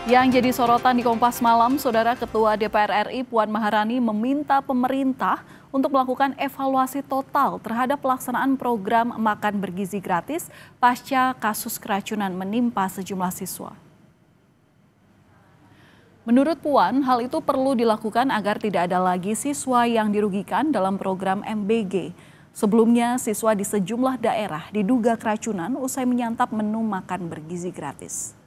Yang jadi sorotan di Kompas Malam, Saudara Ketua DPR RI Puan Maharani meminta pemerintah untuk melakukan evaluasi total terhadap pelaksanaan program makan bergizi gratis pasca kasus keracunan menimpa sejumlah siswa. Menurut Puan, hal itu perlu dilakukan agar tidak ada lagi siswa yang dirugikan dalam program MBG. Sebelumnya, siswa di sejumlah daerah diduga keracunan usai menyantap menu makan bergizi gratis.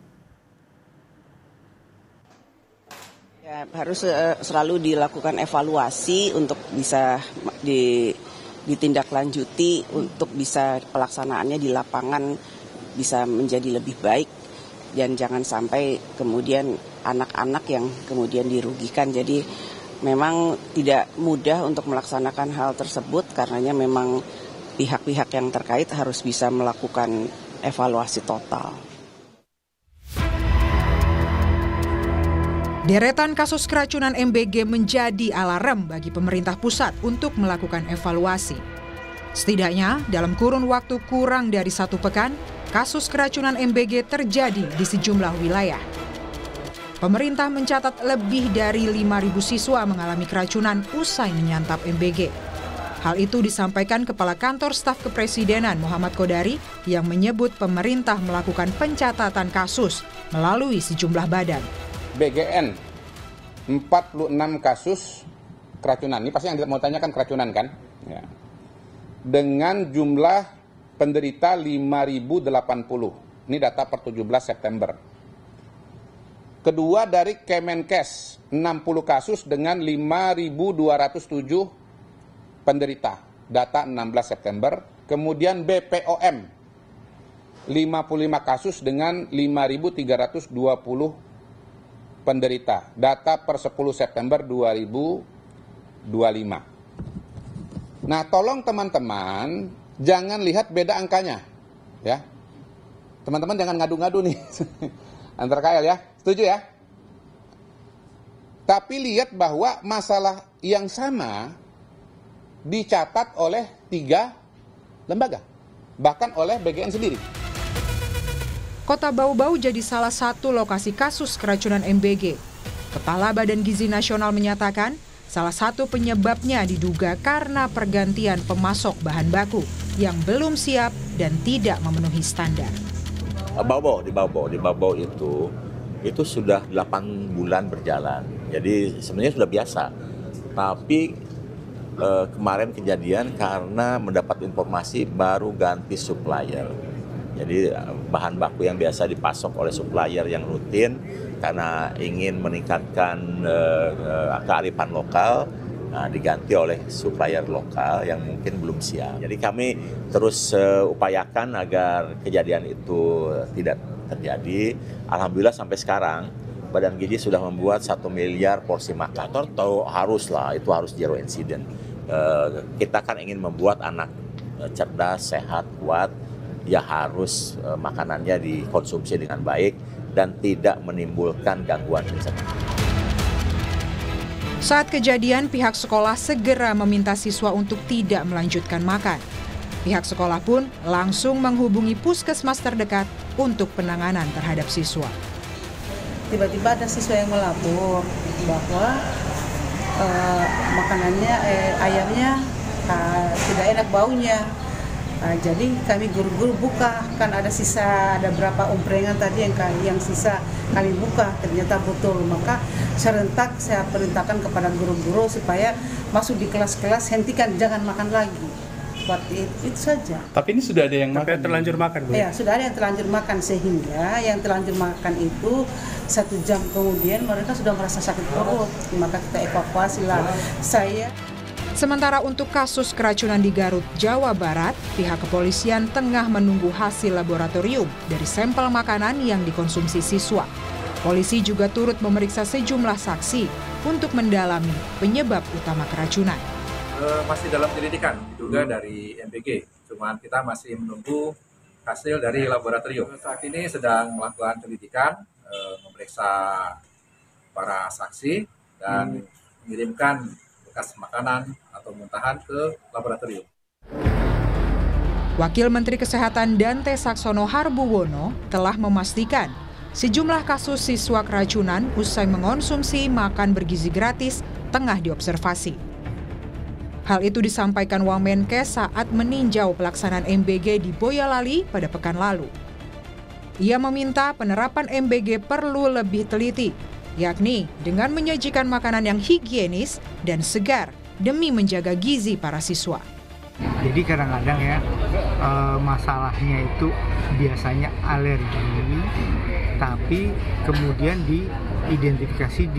Ya, harus selalu dilakukan evaluasi untuk bisa ditindaklanjuti untuk bisa pelaksanaannya di lapangan bisa menjadi lebih baik dan jangan sampai kemudian anak-anak yang kemudian dirugikan. Jadi memang tidak mudah untuk melaksanakan hal tersebut karenanya memang pihak-pihak yang terkait harus bisa melakukan evaluasi total. Deretan kasus keracunan MBG menjadi alarm bagi pemerintah pusat untuk melakukan evaluasi. Setidaknya dalam kurun waktu kurang dari 1 pekan, kasus keracunan MBG terjadi di sejumlah wilayah. Pemerintah mencatat lebih dari 5.000 siswa mengalami keracunan usai menyantap MBG. Hal itu disampaikan Kepala Kantor Staf Kepresidenan Muhammad Kodari yang menyebut pemerintah melakukan pencatatan kasus melalui sejumlah badan. BGN 46 kasus keracunan. Ini pasti yang mau tanyakan keracunan kan? Ya. Dengan jumlah penderita 5.080. Ini data per 17 September. Kedua dari Kemenkes 60 kasus dengan 5.207 penderita. Data 16 September. Kemudian BPOM 55 kasus dengan 5.320 penderita, data per 10 September 2025. Nah, tolong teman-teman jangan lihat beda angkanya, ya. Teman-teman jangan ngadu-ngadu nih antar KL ya, setuju ya? Tapi lihat bahwa masalah yang sama dicatat oleh 3 lembaga, bahkan oleh BGN sendiri. Kota Bau-Bau jadi salah satu lokasi kasus keracunan MBG. Kepala Badan Gizi Nasional menyatakan salah satu penyebabnya diduga karena pergantian pemasok bahan baku yang belum siap dan tidak memenuhi standar. Di Bau-Bau itu sudah 8 bulan berjalan. Jadi sebenarnya sudah biasa. Tapi kemarin kejadian karena mendapat informasi baru ganti supplier. Jadi bahan baku yang biasa dipasok oleh supplier yang rutin karena ingin meningkatkan kearifan lokal, diganti oleh supplier lokal yang mungkin belum siap. Jadi kami terus upayakan agar kejadian itu tidak terjadi. Alhamdulillah sampai sekarang Badan Gizi sudah membuat 1 miliar porsi makan. Atau haruslah, itu harus zero incident. Kita kan ingin membuat anak cerdas, sehat, kuat. Ya harus makanannya dikonsumsi dengan baik dan tidak menimbulkan gangguan kesehatan. Saat kejadian, pihak sekolah segera meminta siswa untuk tidak melanjutkan makan. Pihak sekolah pun langsung menghubungi puskesmas terdekat untuk penanganan terhadap siswa. Tiba-tiba ada siswa yang melapor bahwa makanannya, ayamnya tidak enak baunya. Jadi kami guru-guru buka, kan ada berapa umprengan tadi yang sisa kami buka, ternyata betul. Maka serentak saya perintahkan kepada guru-guru supaya masuk di kelas-kelas, hentikan, jangan makan lagi. Seperti itu saja. Tapi ini sudah ada yang terlanjur makan, Bu? Ya, sudah ada yang terlanjur makan, sehingga yang terlanjur makan itu 1 jam kemudian mereka sudah merasa sakit perut. Maka kita evakuasi lah. Sementara untuk kasus keracunan di Garut, Jawa Barat, pihak kepolisian tengah menunggu hasil laboratorium dari sampel makanan yang dikonsumsi siswa. Polisi juga turut memeriksa sejumlah saksi untuk mendalami penyebab utama keracunan. Masih dalam penyelidikan, diduga dari MBG. Cuman kita masih menunggu hasil dari laboratorium. Saat ini sedang melakukan penyelidikan, memeriksa para saksi dan mengirimkan bekas makanan atau muntahan ke laboratorium. Wakil Menteri Kesehatan Dante Saxono Harbuwono telah memastikan sejumlah kasus siswa keracunan usai mengonsumsi makan bergizi gratis tengah diobservasi. Hal itu disampaikan Wamenkes saat meninjau pelaksanaan MBG di Boyolali pada pekan lalu. Ia meminta penerapan MBG perlu lebih teliti, yakni dengan menyajikan makanan yang higienis dan segar demi menjaga gizi para siswa. Jadi kadang-kadang ya masalahnya itu biasanya alergi, tapi kemudian diidentifikasi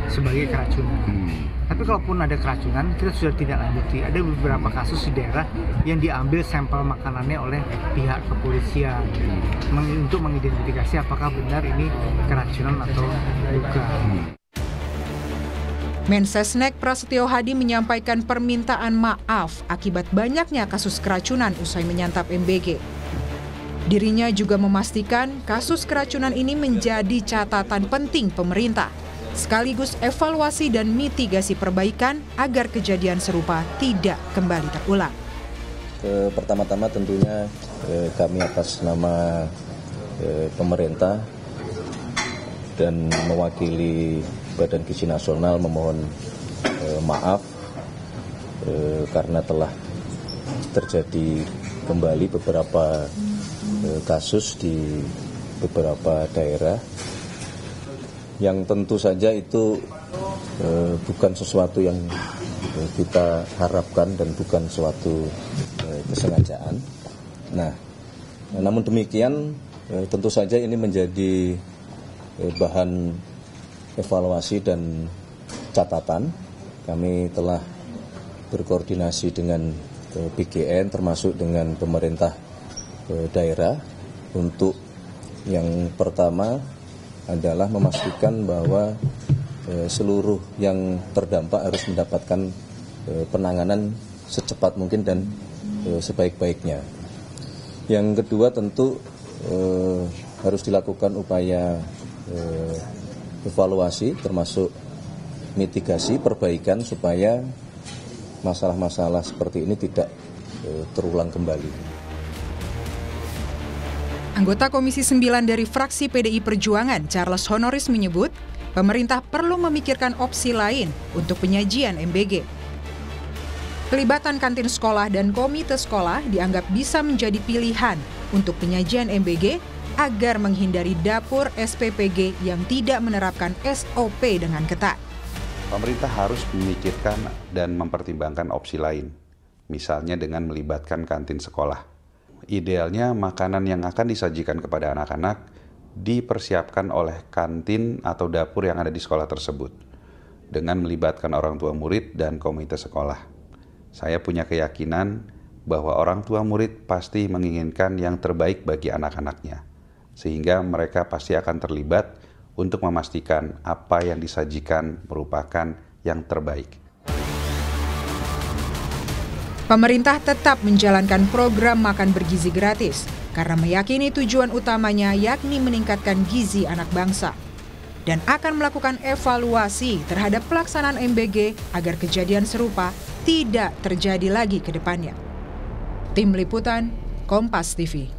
sebagai keracunan. Tapi kalaupun ada keracunan, kita sudah tidak lanjuti. Ada beberapa kasus di daerah yang diambil sampel makanannya oleh pihak kepolisian untuk mengidentifikasi apakah benar ini keracunan atau bukan. Mensesnek Prasetyo Hadi menyampaikan permintaan maaf akibat banyaknya kasus keracunan usai menyantap MBG. Dirinya juga memastikan kasus keracunan ini menjadi catatan penting pemerintah, sekaligus evaluasi dan mitigasi perbaikan agar kejadian serupa tidak kembali terulang. Pertama-tama tentunya kami atas nama pemerintah dan mewakili Badan Gizi Nasional memohon maaf karena telah terjadi kembali beberapa kasus di beberapa daerah yang tentu saja itu bukan sesuatu yang kita harapkan dan bukan suatu kesengajaan. Nah, namun demikian tentu saja ini menjadi bahan evaluasi dan catatan. Kami telah berkoordinasi dengan BGN termasuk dengan pemerintah daerah untuk yang pertama adalah memastikan bahwa seluruh yang terdampak harus mendapatkan penanganan secepat mungkin dan sebaik-baiknya. Yang kedua tentu harus dilakukan upaya evaluasi termasuk mitigasi, perbaikan supaya masalah-masalah seperti ini tidak terulang kembali. Anggota Komisi 9 dari fraksi PDI Perjuangan, Charles Honoris menyebut, pemerintah perlu memikirkan opsi lain untuk penyajian MBG. Pelibatan kantin sekolah dan komite sekolah dianggap bisa menjadi pilihan untuk penyajian MBG agar menghindari dapur SPPG yang tidak menerapkan SOP dengan ketat. Pemerintah harus memikirkan dan mempertimbangkan opsi lain, misalnya dengan melibatkan kantin sekolah. Idealnya makanan yang akan disajikan kepada anak-anak dipersiapkan oleh kantin atau dapur yang ada di sekolah tersebut, dengan melibatkan orang tua murid dan komite sekolah. Saya punya keyakinan bahwa orang tua murid pasti menginginkan yang terbaik bagi anak-anaknya, sehingga mereka pasti akan terlibat untuk memastikan apa yang disajikan merupakan yang terbaik. Pemerintah tetap menjalankan program makan bergizi gratis karena meyakini tujuan utamanya yakni meningkatkan gizi anak bangsa dan akan melakukan evaluasi terhadap pelaksanaan MBG agar kejadian serupa tidak terjadi lagi ke depannya. Tim Liputan, Kompas TV.